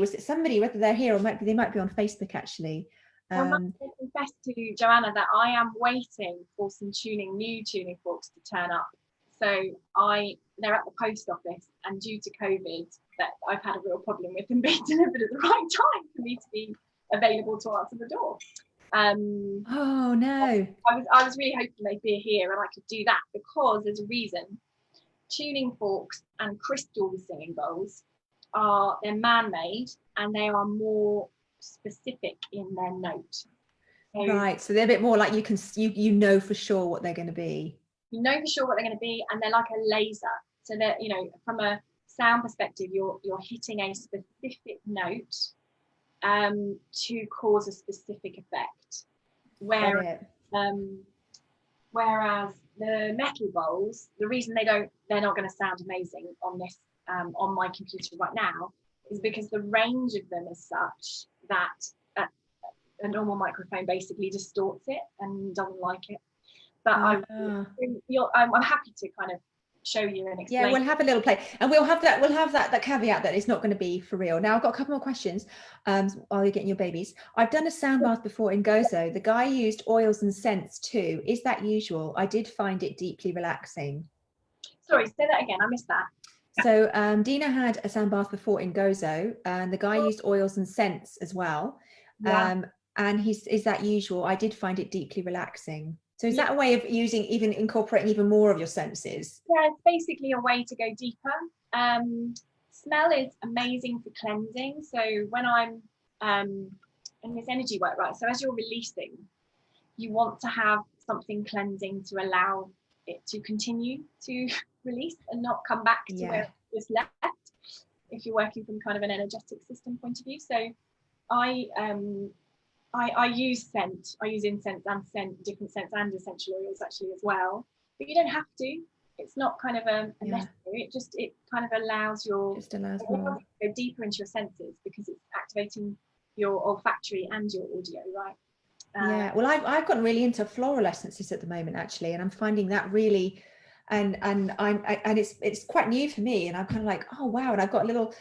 was it somebody, whether they're here or they might be on Facebook actually. I must confess to Joanna that I am waiting for some new tuning forks to turn up. So they're at the post office, and due to COVID, that I've had a real problem with them being delivered at the right time for me to be available to answer the door. Oh no! I was really hoping they'd be here and I could do that, because there's a reason. Tuning forks and crystal singing bowls they're man-made and they are more specific in their note. So, right, so they're a bit more like you know for sure what they're going to be. You know for sure what they're going to be, and they're like a laser. So they're, from a sound perspective, you're hitting a specific note to cause a specific effect. Whereas the metal bowls, the reason they're not going to sound amazing on this on my computer right now is because the range of them is such that a normal microphone basically distorts it and doesn't like it. But I'm happy to kind of show you and explain. Yeah, we'll have a little play, and we'll have that caveat that it's not going to be for real. Now I've got a couple more questions while you're getting your babies. I've done a sound bath before in Gozo. The guy used oils and scents too. Is that usual? I did find it deeply relaxing. Sorry, say that again. I missed that. So Dina had a sound bath before in Gozo, and the guy used oils and scents as well. Yeah. And is that usual? I did find it deeply relaxing. So is that a way of incorporating even more of your senses? Yeah, it's basically a way to go deeper. Smell is amazing for cleansing. So when I'm in this energy work, right? So as you're releasing, you want to have something cleansing to allow it to continue to release and not come back to where it was left. if you're working from kind of an energetic system point of view. So I use scent. I use incense and scent, different scents and essential oils actually as well. But you don't have to. It's not kind of a necessary. It kind of allows more. to go deeper into your senses, because it's activating your olfactory and your audio, right? Yeah, well, I've gotten really into floral essences at the moment, actually, and I'm finding that really, and it's quite new for me, and I'm kind of like, oh wow, and I've got a little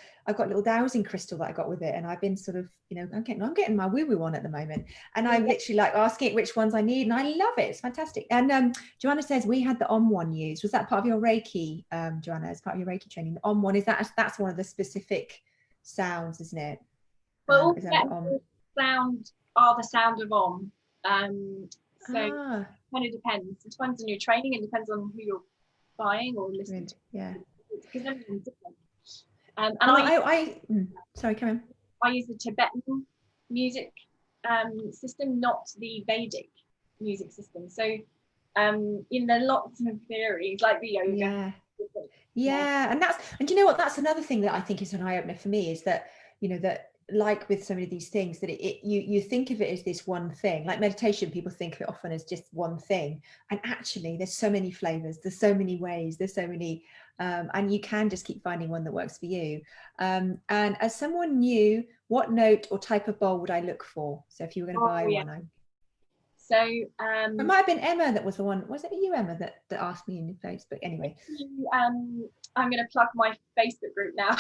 dowsing crystal that I got with it, and I've been sort of, you know, I'm getting my woo woo on at the moment, and I'm literally like asking it which ones I need, and I love it. It's fantastic. And Joanna says we had the one used. Was that part of your Reiki, Joanna? As part of your Reiki training, the one that's one of the specific sounds, isn't it? Well, sound are the sound of Om. So it kind of depends. It depends on your training, and depends on who you're buying or listening to. Yeah. Because everyone's different. And sorry, come on. I use the Tibetan music system, not the Vedic music system. So in the lots of theories, like the yoga. Yeah. And you know what, that's another thing that I think is an eye-opener for me, is that, you know, that like with so many of these things, that you think of it as this one thing. Like meditation, people think of it often as just one thing, and actually there's so many flavors, there's so many ways, there's so many and you can just keep finding one that works for you. And as someone new, what note or type of bowl would I look for? So if you were going to buy one, it might have been Emma that was the one. Was it you, Emma, that asked me in Facebook? Anyway, I'm going to plug my Facebook group now.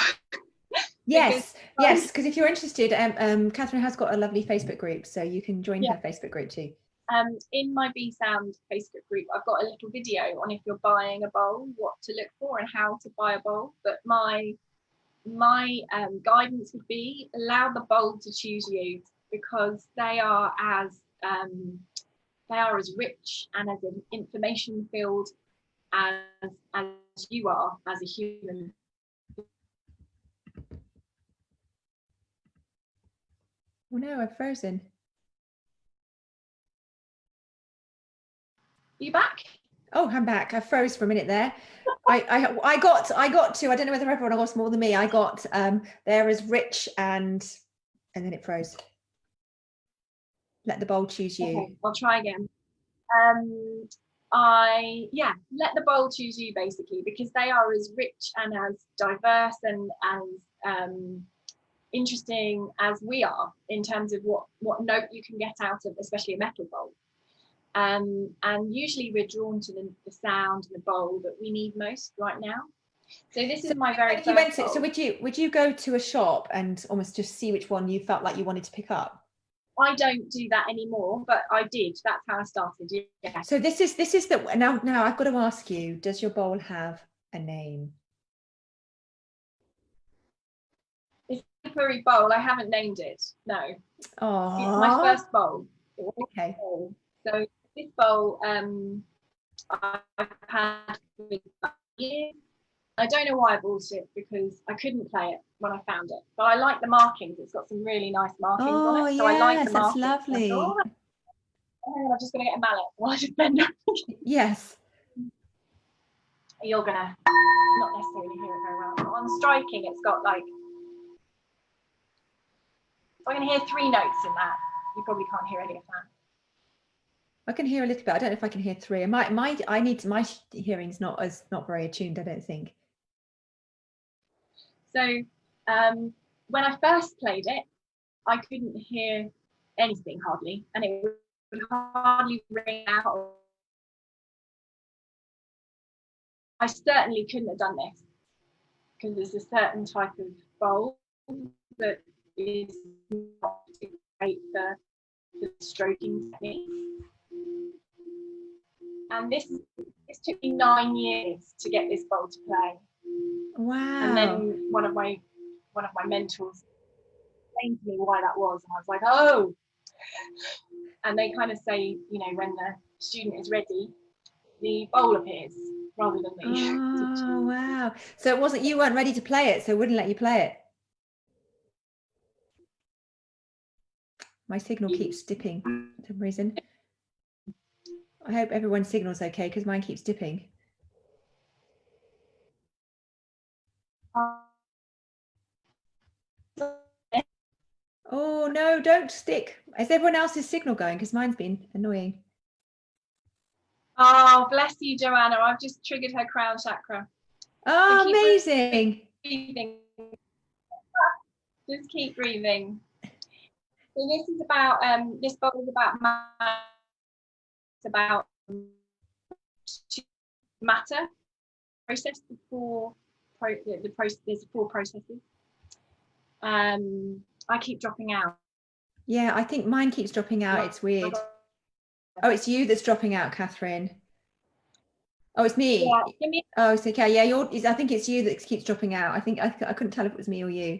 Yes, because if you're interested, Kathryn has got a lovely Facebook group, so you can join her Facebook group too. In my B Sound Facebook group, I've got a little video on, if you're buying a bowl, what to look for and how to buy a bowl. But my guidance would be, allow the bowl to choose you, because they are as rich and as an information filled as you are as a human. Oh no, I've frozen. Are you back? Oh, I'm back. I froze for a minute there. I got to, I don't know whether everyone else more than me, I got there is rich and then it froze. Let the bowl choose you. Okay, I'll try again. Let the bowl choose you, basically, because they are as rich and as diverse and as interesting as we are, in terms of what note you can get out of, especially a metal bowl. And usually we're drawn to the sound and the bowl that we need most right now. So this is my very first bowl. So would you go to a shop and almost just see which one you felt like you wanted to pick up? I don't do that anymore, but I did. That's how I started. Yeah. So this is the now I've got to ask you, does your bowl have a name? It's a furry bowl. I haven't named it. No. Oh. It's my first bowl. Okay. So this bowl I've had for years. I don't know why I bought it, because I couldn't play it when I found it, but I like the markings. It's got some really nice markings on it. So I like the markings. That's lovely. I'm just going to get a mallet while I just bend over. Yes. You're going to not necessarily hear it very well. But on striking, it's got like, so I'm going to hear 3 notes in that. You probably can't hear any of that. I can hear a little bit. I don't know if I can hear 3. My hearing's not very attuned, I don't think. So when I first played it, I couldn't hear anything hardly, and it would hardly ring out. I certainly couldn't have done this, because there's a certain type of bowl that is not great for the stroking technique. And this took me 9 years to get this bowl to play. Wow. And then one of my mentors explained to me why that was, and I was like, oh. And they kind of say, you know, when the student is ready, the bowl appears rather than the teacher. Oh wow. So it wasn't, you weren't ready to play it, so it wouldn't let you play it. My signal keeps dipping for some reason. I hope everyone's signal's okay, because mine keeps dipping. Oh no, don't stick. Is everyone else's signal going? Because mine's been annoying. Oh, bless you, Joanna. I've just triggered her crown chakra. Oh, So keep amazing. breathing. Just keep breathing. So this is about this bowl is about it's about matter process before the process. There's 4 processes. I keep dropping out. Yeah, I think mine keeps dropping out. It's weird. Oh, it's you that's dropping out, Kathryn. Oh, it's me. Yeah, give me. Oh, it's okay. Yeah, I think it's you that keeps dropping out. I think I couldn't tell if it was me or you.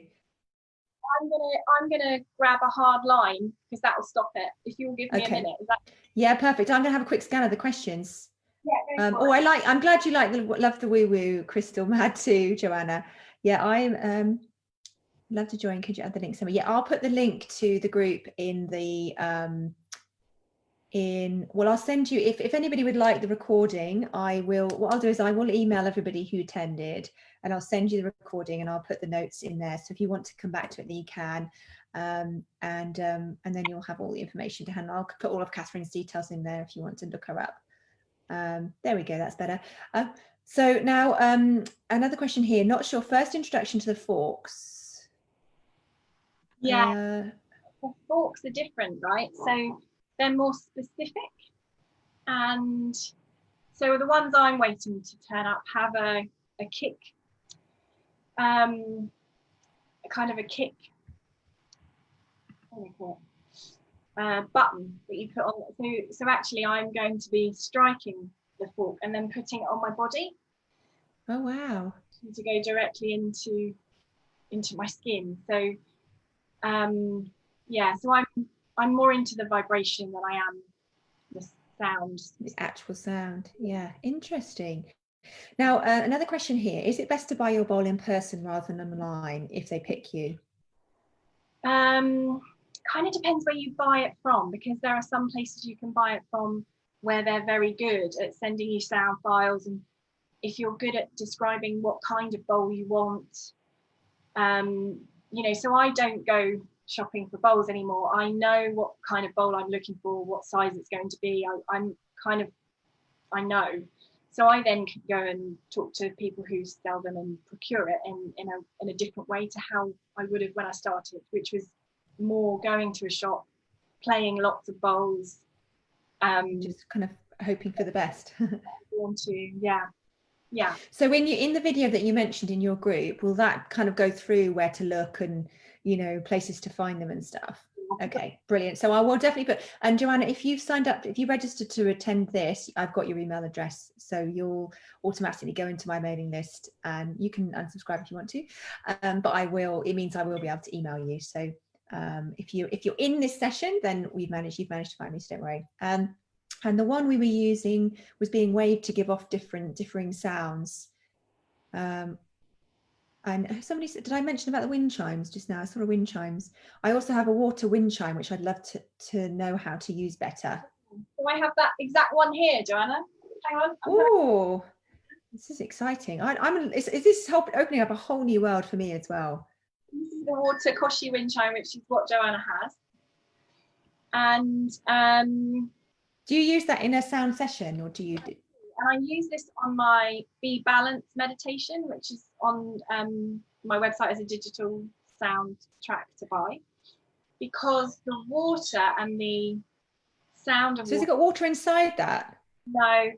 I'm gonna grab a hard line because that will stop it. If you'll give me a minute. Is that... Yeah, perfect. I'm gonna have a quick scan of the questions. Yeah, go for it. I'm glad you love the woo woo crystal mad too, Joanna. Yeah, I'm love to join. Could you add the link somewhere? Yeah, I'll put the link to the group in the well, I'll send you, if anybody would like the recording, what I'll do is I will email everybody who attended, and I'll send you the recording, and I'll put the notes in there. So if you want to come back to it, then you can, and then you'll have all the information to hand. I'll put all of Kathryn's details in there if you want to look her up. There we go, that's better. So now another question here, not sure, first introduction to the forks. Yeah, the forks are different, right? So they're more specific, and so the ones I'm waiting to turn up have a kick, kind of a kick, what do I call it? Button that you put on. So actually I'm going to be striking the fork and then putting it on my body. Oh wow. To go directly into my skin. So yeah, so I'm more into the vibration than I am the sound. The actual sound. Yeah, interesting. Now, another question here. Is it best to buy your bowl in person rather than online if they pick you? Kind of depends where you buy it from, because there are some places you can buy it from where they're very good at sending you sound files, and if you're good at describing what kind of bowl you want, you know, so I don't go shopping for bowls anymore. I know what kind of bowl I'm looking for, what size it's going to be. I know. So I then could go and talk to people who sell them and procure it in a different way to how I would have when I started, which was more going to a shop, playing lots of bowls. Just kind of hoping for the best. Yeah. So when you, in the video that you mentioned in your group, will that kind of go through where to look and, you know, places to find them and stuff? Okay, brilliant. So I will definitely put, and Joanna, if you've signed up, if you registered to attend this, I've got your email address, so you'll automatically go into my mailing list, and you can unsubscribe if you want to, but it means I will be able to email you. So if you're in this session, then you've managed to find me, so don't worry. And the one we were using was being waved to give off differing sounds. And somebody said, did I mention about the wind chimes just now? I saw wind chimes. I also have a water wind chime, which I'd love to know how to use better. So I have that exact one here, Joanna. Hang on. Oh, this is exciting. Is this opening up a whole new world for me as well? This is the water koshi wind chime, which is what Joanna has. And do you use that in a sound session, or do you? And I use this on my Be Balanced meditation, which is on my website as a digital sound track to buy, because the water and the sound of So has it got water inside that? No,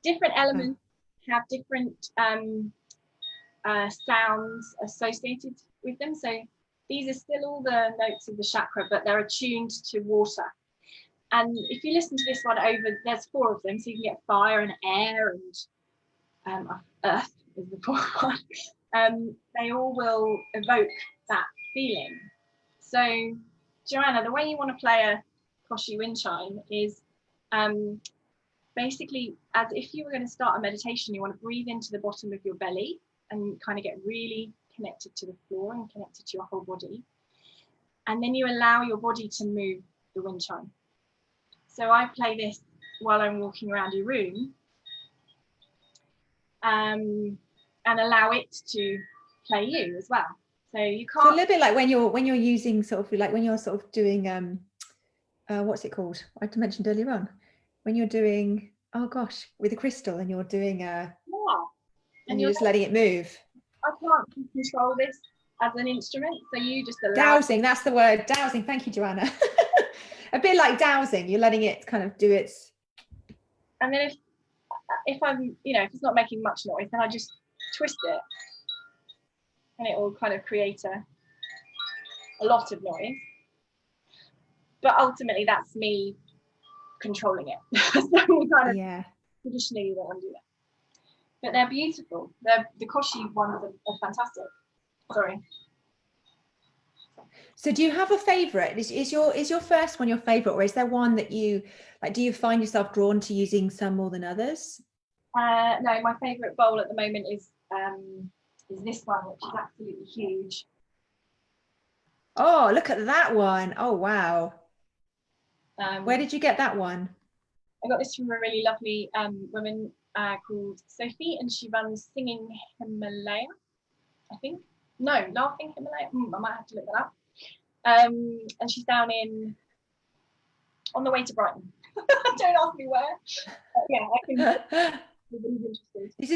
different elements have different sounds associated with them. So these are still all the notes of the chakra, but they're attuned to water. And if you listen to this one over, there's 4 of them, so you can get fire and air and earth is the 4th one. They all will evoke that feeling. So, Joanna, the way you want to play a koshi wind chime is basically as if you were going to start a meditation. You want to breathe into the bottom of your belly and kind of get really connected to the floor and connected to your whole body. And then you allow your body to move the wind chime. So I play this while I'm walking around your room, and allow it to play you as well. So you So a can't. little bit like when you're using sort of like when you're sort of doing what's it called? I mentioned earlier on when you're doing, oh gosh, with a crystal and you're doing Yeah. and you're just letting it move. I can't control this as an instrument, so you just allow. Dowsing, that's the word. Dowsing. Thank you, Joanna. A bit like dowsing. You're letting it kind of do its. And then if I'm, if it's not making much noise, then I just twist it, and it will kind of create a lot of noise. But ultimately, that's me controlling it. So kind of traditionally, you don't want to do that. But they're beautiful. The Koshi ones are fantastic. Sorry. So do you have a favorite? Is your first one your favorite, or is there one that you like? Do you find yourself drawn to using some more than others? No, my favorite bowl at the moment is this one, which is absolutely huge. Oh, look at that one. Oh, wow. Where did you get that one? I got this from a really lovely woman called Sophie, and she runs Singing Himalaya, I think. No, Laughing Himalaya. I might have to look that up. And she's down on the way to Brighton. Don't ask me where. Yeah, I can. This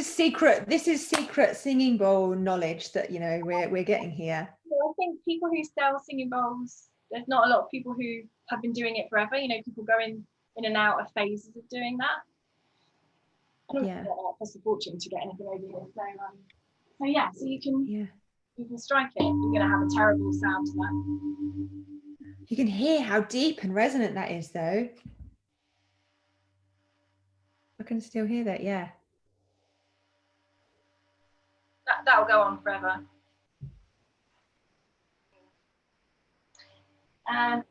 is secret singing bowl knowledge that we're getting here. I think people who sell singing bowls, there's not a lot of people who have been doing it forever. People go in and out of phases of doing that. I don't think that costs a fortune to get anything over here. So you can strike it. You're gonna have a terrible sound to that. You can hear how deep and resonant that is, though. I can still hear that, yeah. That'll go on forever. And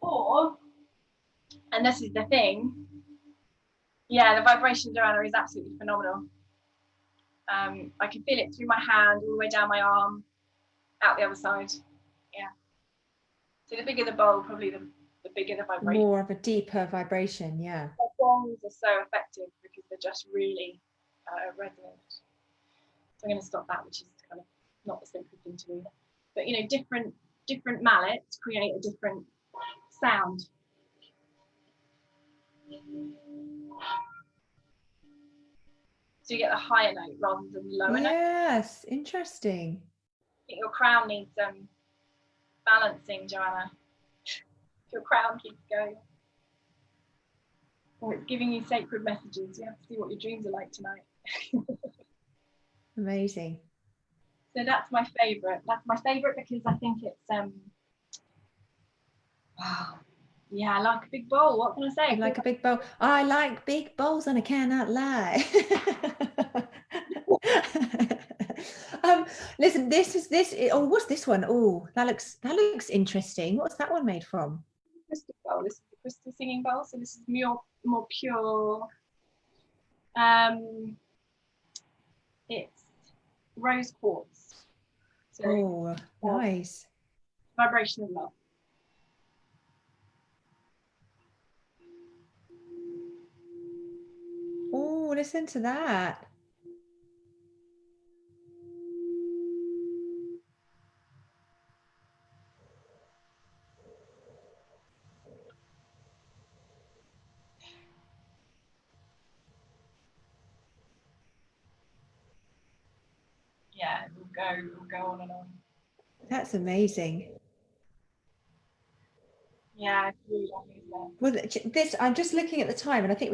this is the thing, the vibration, Joanna, is absolutely phenomenal. I can feel it through my hand, all the way down my arm, out the other side. Yeah. So the bigger the bowl, probably the bigger the vibration. More of a deeper vibration, yeah. The gongs are so effective because they're just really resonant. So I'm going to stop that, which is kind of not the sacred thing to do. But different mallets create a different sound. So you get a higher note rather than the lower note. Yes, interesting. I think your crown needs balancing, Joanna. Your crown keeps going. Or it's giving you sacred messages. You have to see what your dreams are like tonight. Amazing. So that's my favourite. That's my favourite because I think it's yeah, I like a big bowl. What can I say? I like a big bowl. I like big bowls and I cannot lie. Listen, what's this one? Oh, that looks interesting. What's that one made from? Crystal bowl. This is the crystal singing bowl. So this is more pure. It's rose quartz. So nice. Vibration of love. Oh, listen to that. Yeah, it will go on and on. That's amazing. Yeah, it's really lovely, isn't it? Well, I'm just looking at the time, and I think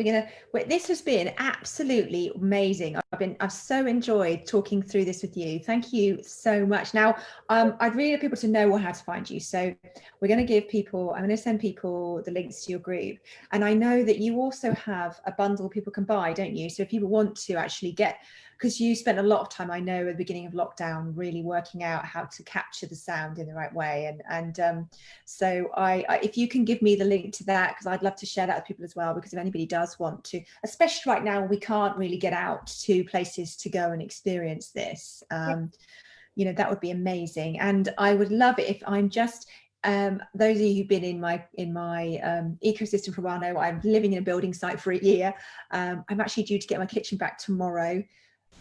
this has been absolutely amazing. I've so enjoyed talking through this with you. Thank you so much. Now, I'd really like people to know how to find you. So I'm going to send people the links to your group. And I know that you also have a bundle people can buy, don't you? So if people want to actually because you spent a lot of time, I know, at the beginning of lockdown, really working out how to capture the sound in the right way. So if you can give me the link to that, because I'd love to share that with people as well, because if anybody does want to, especially right now, we can't really get out to places to go and experience this. That would be amazing. And I would love it if I'm just, those of you who've been in my ecosystem for a while know I'm living in a building site for a year. I'm actually due to get my kitchen back tomorrow.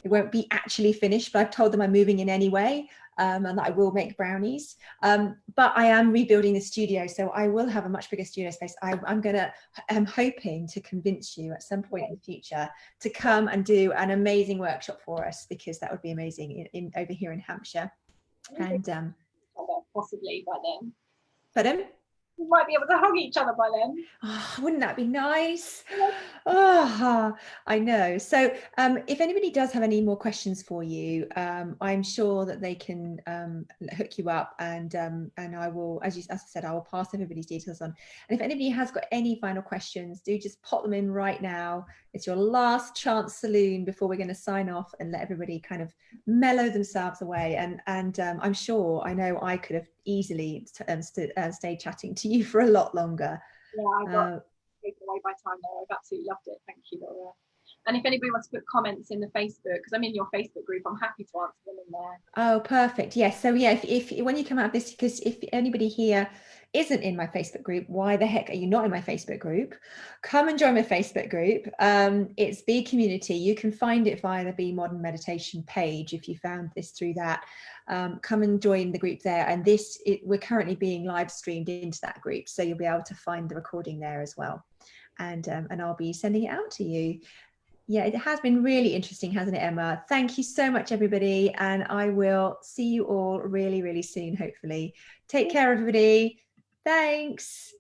It won't be actually finished, but I've told them I'm moving in anyway. and that I will make brownies. But I am rebuilding the studio, so I will have a much bigger studio space. I'm hoping to convince you at some point in the future to come and do an amazing workshop for us, because that would be amazing in over here in Hampshire. And possibly by then. Pardon? We might be able to hug each other by then. Oh, wouldn't that be nice? Oh, I know. So if anybody does have any more questions for you, I'm sure that they can hook you up, and I will, as I said, I will pass everybody's details on. And if anybody has got any final questions, do just pop them in right now. It's your last chance saloon before we're going to sign off and let everybody kind of mellow themselves away. And I'm sure, I know I could have easily stayed chatting to you for a lot longer. Yeah, I got taken away by time there. I've absolutely loved it. Thank you, Laura. And if anybody wants to put comments in the Facebook, because I'm in your Facebook group, I'm happy to answer them in there. Oh, perfect. Yes. So yeah, if when you come out of this, because if anybody here isn't in my Facebook group, why the heck are you not in my Facebook group? Come and join my Facebook group. It's Be Community. You can find it via the Be Modern Meditation page if you found this through that. Come and join the group there. And we're currently being live streamed into that group, so you'll be able to find the recording there as well. And I'll be sending it out to you. Yeah, it has been really interesting, hasn't it, Emma? Thank you so much, everybody. And I will see you all really, really soon, hopefully. Take care, everybody. Thanks.